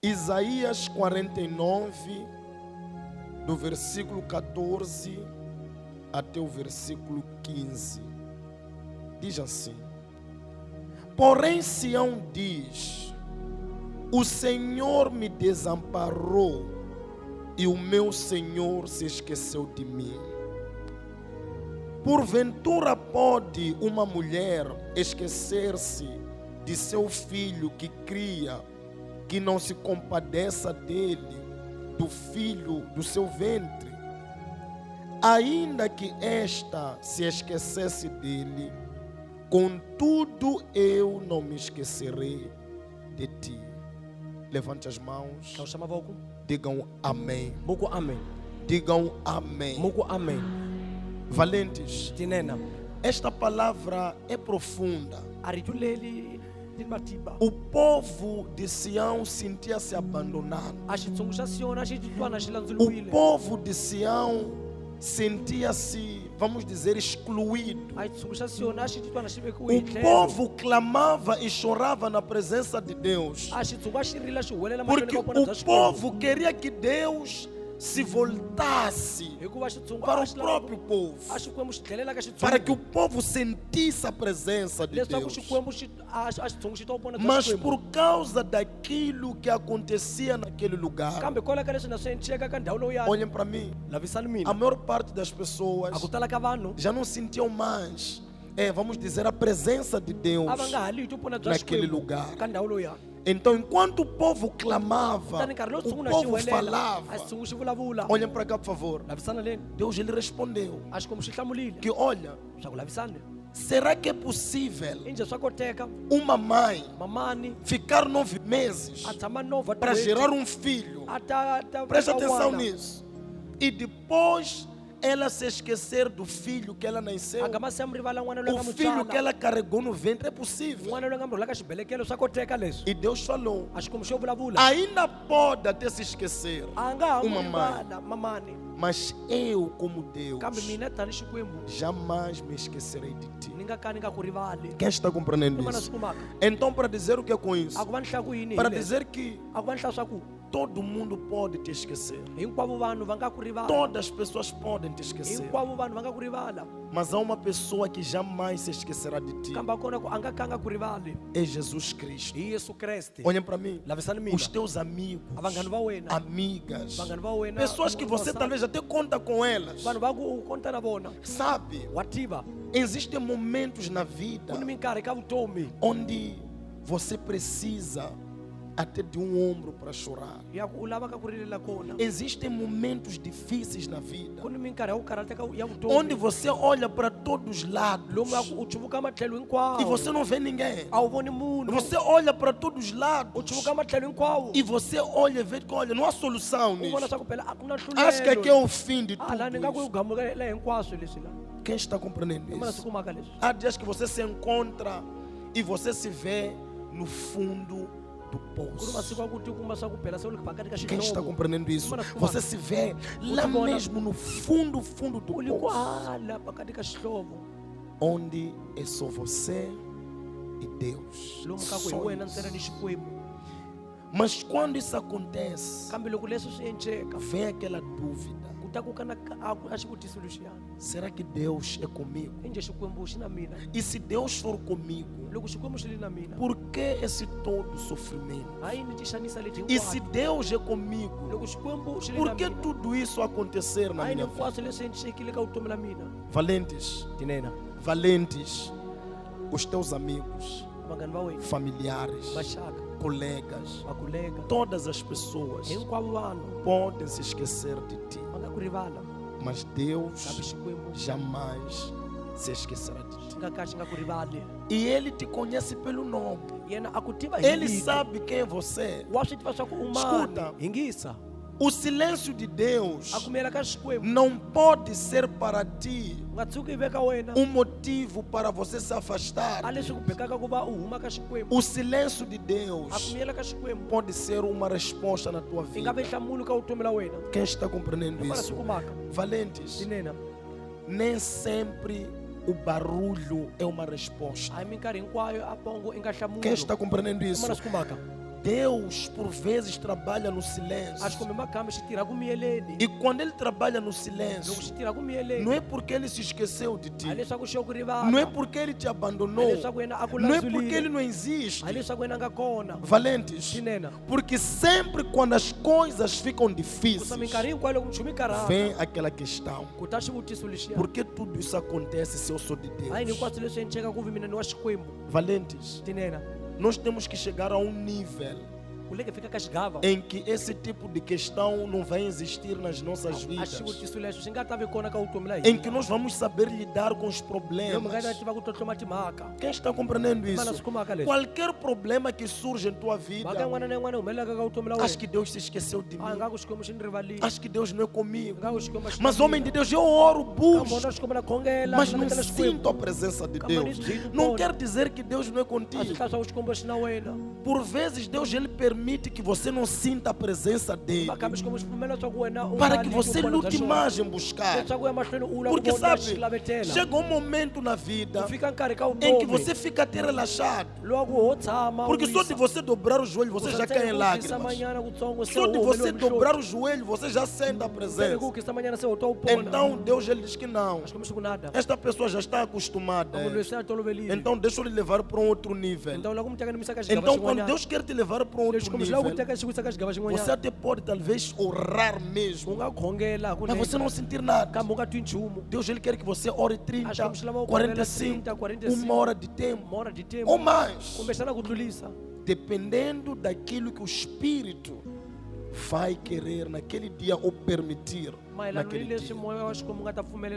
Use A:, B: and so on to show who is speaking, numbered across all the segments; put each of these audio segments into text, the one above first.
A: Isaías 49, do versículo 14 até o versículo 15. Diz assim: porém Sião diz: o Senhor me desamparou e o meu Senhor se esqueceu de mim. Porventura pode uma mulher esquecer-se de seu filho que cria, que não se compadeça dele, do filho do seu ventre? Ainda que esta se esquecesse dele, contudo eu não me esquecerei de ti. Levante as mãos. Digam amém. Digam amém. Valentes, esta palavra é profunda. O povo de Sião sentia-se abandonado. O povo de Sião sentia-se, vamos dizer, excluído. O povo clamava e chorava na presença de Deus, porque o povo queria que Deus se voltasse para o próprio povo, para que o povo sentisse a presença de Deus. Mas por causa daquilo que acontecia naquele lugar, olhem para mim, a maior parte das pessoas já não sentiam mais, vamos dizer, a presença de Deus naquele lugar. Então, enquanto o povo clamava, o povo falava. Olhem para cá, por favor. Deus ele respondeu que, olha, será que é possível uma mãe ficar 9 meses para gerar um filho? Presta atenção nisso. E depois ela se esquecer do filho que ela nasceu, o filho que ela carregou no ventre? É possível. E Deus falou: ainda pode até se esquecer uma mãe, mas eu, como Deus, jamais me esquecerei de ti. Quem está compreendendo isso? Então, para dizer o que é com isso? Para dizer que todo mundo pode te esquecer. Todas as pessoas podem te esquecer. Mas há uma pessoa que jamais se esquecerá de ti. É Jesus Cristo. Olhem para mim. Os teus amigos, amigas, pessoas que você talvez até conta com elas. Sabe, existem momentos na vida onde você precisa até de um ombro para chorar. Existem momentos difíceis na vida onde você olha para todos os lados e você não vê ninguém. Você olha para todos os lados e você olha e vê que, olha, não há solução nisso. Acho que aqui é o fim de tudo isso. Quem está compreendendo isso? Há dias que você se encontra e você se vê no fundo do poço. Quem está compreendendo isso? Você se vê lá mesmo no fundo do poço, onde é só você e Deus. Só isso. Mas quando isso acontece, vem aquela dúvida: será que Deus é comigo? E se Deus for comigo, por que esse todo sofrimento? E se Deus é comigo, por que tudo isso acontecer na minha vida? Valentes, os teus amigos, familiares, colegas, todas as pessoas podem se esquecer de ti, mas Deus jamais se esquecerá de ti. E Ele te conhece pelo nome. Ele sabe quem é você. Escuta, o silêncio de Deus não pode ser para ti um motivo para você se afastar. O silêncio de Deus pode ser uma resposta na tua vida. Quem está compreendendo isso? Valentes, nem sempre o barulho é uma resposta. Quem está compreendendo isso? Deus por vezes trabalha no silêncio. E quando Ele trabalha no silêncio, não é porque Ele se esqueceu de ti, não é porque Ele te abandonou, não é porque Ele não existe. Valentes, porque sempre quando as coisas ficam difíceis, vem aquela questão: por que tudo isso acontece se eu sou de Deus? Valentes, nós temos que chegar a um nível em que esse tipo de questão não vai existir nas nossas vidas, em que nós vamos saber lidar com os problemas. Quem está compreendendo isso? Qualquer problema que surge em tua vida, acho que Deus se esqueceu de mim, acho que Deus não é comigo. Mas homem de Deus, eu oro, busco, mas não sinto a presença de Deus. Não quer dizer que Deus não é contigo. Por vezes Deus ele permite que você não sinta a presença dele, para que você lute mais em buscar. Porque sabe, chega um momento na vida em que você fica até relaxado, porque só de você dobrar o joelho você já cai em lágrimas. Só de você dobrar o joelho você já sente a presença. Então Deus ele diz que não, esta pessoa já está acostumada, então deixa eu lhe levar para um outro nível. Então quando Deus quer te levar para um outro nível, você até pode talvez orar mesmo, mas você não sentir nada. Deus ele quer que você ore 30, 45, uma hora de tempo ou mais, dependendo daquilo que o Espírito vai querer naquele dia ou permitir naquele dia.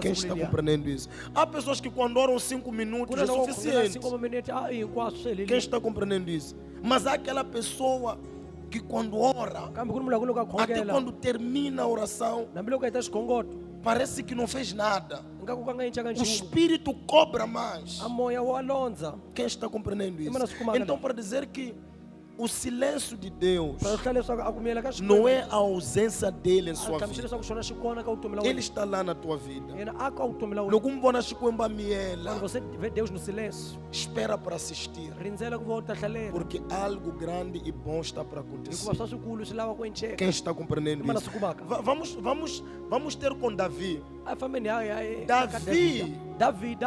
A: Quem está compreendendo isso? Há pessoas que quando oram 5 minutos é suficiente. Quem está compreendendo isso? Mas há aquela pessoa que quando ora, até quando termina a oração, parece que não fez nada. O Espírito cobra mais. Quem está compreendendo isso? Então, para dizer que o silêncio de Deus não é a ausência dele em sua vida. Ele está lá na tua vida. Quando você vê Deus no silêncio, espera para assistir, porque algo grande e bom está para acontecer. Quem está compreendendo isso? Vamos ter com Davi. Davi,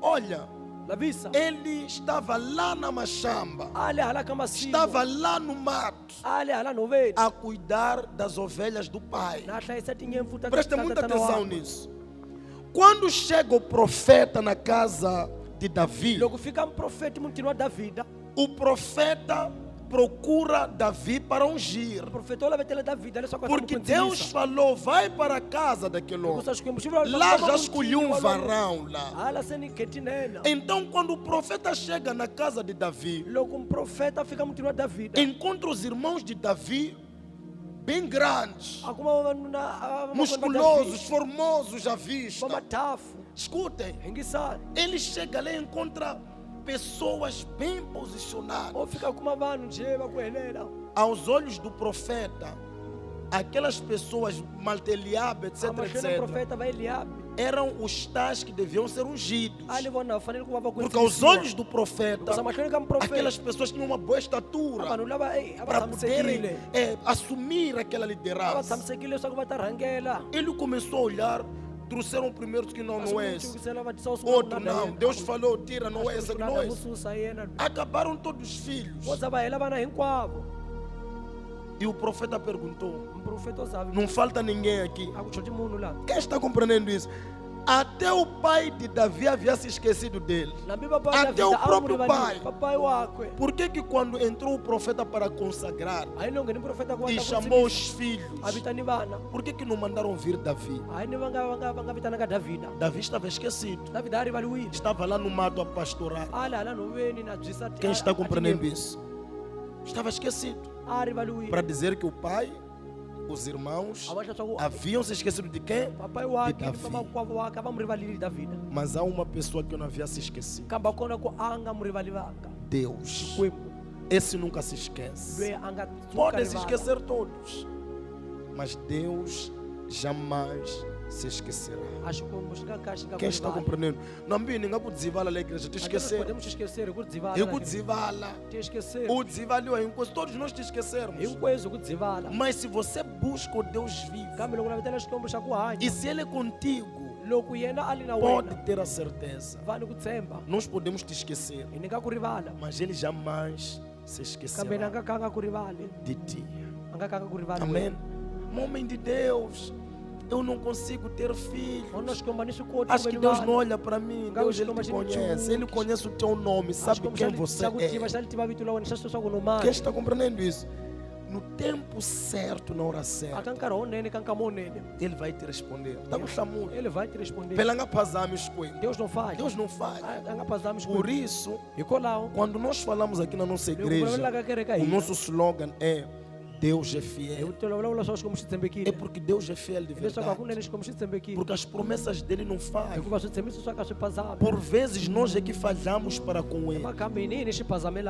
A: olha, ele estava lá na machamba, estava lá no mato, a cuidar das ovelhas do pai. Presta muita atenção nisso. Quando chega o profeta na casa de Davi, o profeta procura Davi para ungir, porque Deus falou: vai para a casa daquele homem, lá já escolheu um varão lá. Então quando o profeta chega na casa de Davi, encontra os irmãos de Davi bem grandes, musculosos, formosos à vista. Escutem, ele chega lá e encontra pessoas bem posicionadas. Aos olhos do profeta, aquelas pessoas, Malteliabe, etc, eram os tais que deviam ser ungidos. Porque aos olhos do profeta, aquelas pessoas tinham uma boa estatura para poderem assumir aquela liderança. Ele começou a olhar. Trouxeram primeiro que não é esse, outro não, Deus falou, tira, não é esse, não é esse. Acabaram todos os filhos. E o profeta perguntou: não falta ninguém aqui? Quem está compreendendo isso? Até o pai de Davi havia se esquecido dele. Até o próprio pai. Por que quando entrou o profeta para consagrar e chamou os filhos, por que não mandaram vir Davi? Davi estava esquecido. Estava lá no mato a pastorar. Quem está compreendendo isso? Estava esquecido. Para dizer que o pai, os irmãos haviam se esquecido de quem? De Davi. Mas há uma pessoa que eu não havia se esquecido: Deus. Esse nunca se esquece. Podem se esquecer todos, mas Deus jamais se esquecerá. Quem está compreendendo? Não vi ninguém que desvala a igreja, te esquecer. Eu que desvala. O desvalo é uma coisa, todos nós te esquecermos. Mas se você busca o Deus vivo, e se Ele é contigo, pode ter a certeza. Nós podemos te esquecer, mas Ele jamais se esquecerá de ti. Amém. Homem de Deus, eu não consigo ter filho. Acho que Deus não olha para mim. Deus, Ele te conhece. Ele conhece o teu nome, sabe quem você é. Quem está compreendendo isso? No tempo certo, na hora certa, Ele vai te responder.
B: Ele vai te responder.
A: Deus não falha. Deus não falha. Por isso, quando nós falamos aqui na nossa igreja, o nosso slogan é: Deus é fiel. É porque Deus é fiel de verdade. Porque as promessas dele não falham. Por vezes nós é que falhamos para com ele,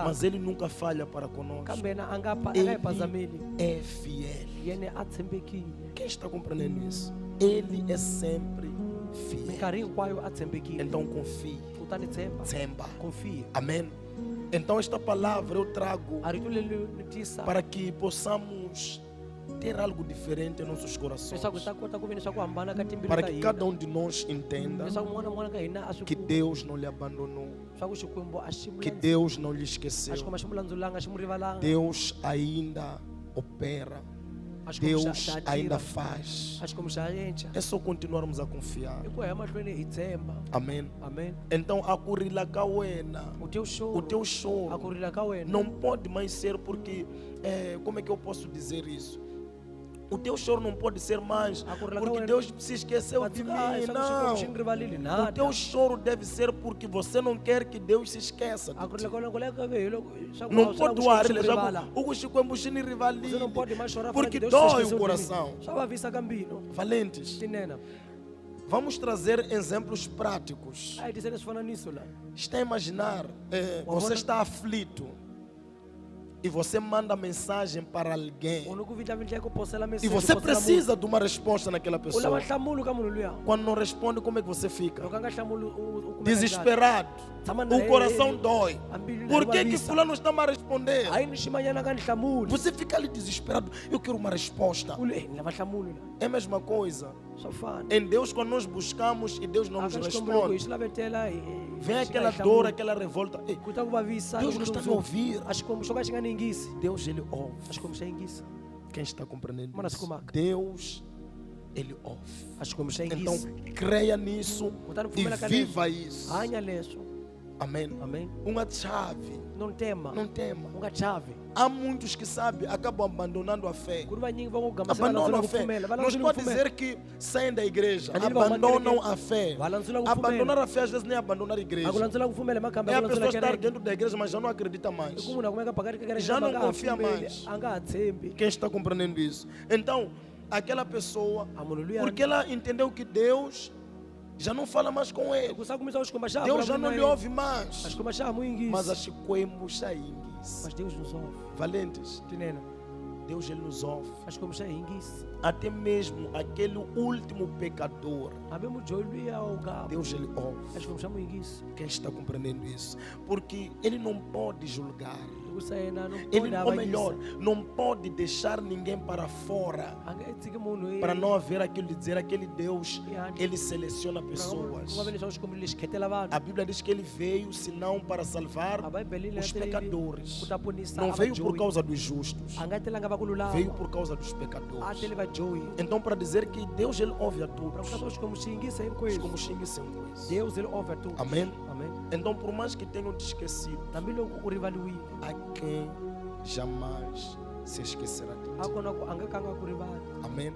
A: mas ele nunca falha para conosco. Ele é fiel. Quem está compreendendo isso? Ele é sempre fiel. Então confie.
B: Confie.
A: Amém. Então esta palavra eu trago para que possamos ter algo diferente em nossos corações, para que cada um de nós entenda que Deus não lhe abandonou, que Deus não lhe esqueceu. Deus ainda opera, Deus ainda faz. É só continuarmos a confiar. Amém. Então o teu choro não pode mais ser porque como é que eu posso dizer isso? O teu choro não pode ser mais porque Deus se esqueceu de mim. Não. O teu choro deve ser porque você não quer que Deus se esqueça de ti. Não pode doar. Porque dói o coração. Valentes, vamos trazer exemplos práticos. Está a imaginar, você está aflito e você manda mensagem para alguém e você precisa de uma resposta naquela pessoa. Quando não responde, como é que você fica? Desesperado. O coração dói. Por que fulano está a responder? Você fica ali desesperado. Eu quero uma resposta. É a mesma coisa em Deus. Quando nós buscamos e Deus não nos responde, vem aquela dor, aquela revolta. Deus não está a me ouvir. Deus, Ele ouve. Quem está compreendendo isso? Deus, Ele ouve. Então creia nisso e viva isso. Amém. Uma chave.
B: Não tema. Uma chave.
A: Há muitos que sabem, acabam abandonando a fé. Abandonam a fé. Nós podemos dizer que saem da igreja, abandonam a fé. Abandonar a fé às vezes nem abandonar a igreja. É a pessoa estar dentro da igreja, mas já não acredita mais. Já não confia mais. Quem está compreendendo isso? Então, aquela pessoa, porque ela entendeu que Deus já não fala mais com ele, Deus já não lhe ouve mais, mas as mas Deus nos ouve. Valentes, Deus, Ele nos ouve. Até mesmo aquele último pecador, Deus, Ele ouve. Quem está compreendendo isso? Porque Ele não pode julgar. Ele, ou melhor, não pode deixar ninguém para fora, para não haver aquilo de dizer aquele Deus, Ele seleciona pessoas. A Bíblia diz que Ele veio senão para salvar os pecadores. Não veio por causa dos justos, veio por causa dos pecadores. Então, para dizer que Deus, Ele ouve a todos,
B: Deus, Ele ouve a todos.
A: Amém. Então, por mais que tenham te esquecido, a quem jamais se esquecerá de ti. Amém.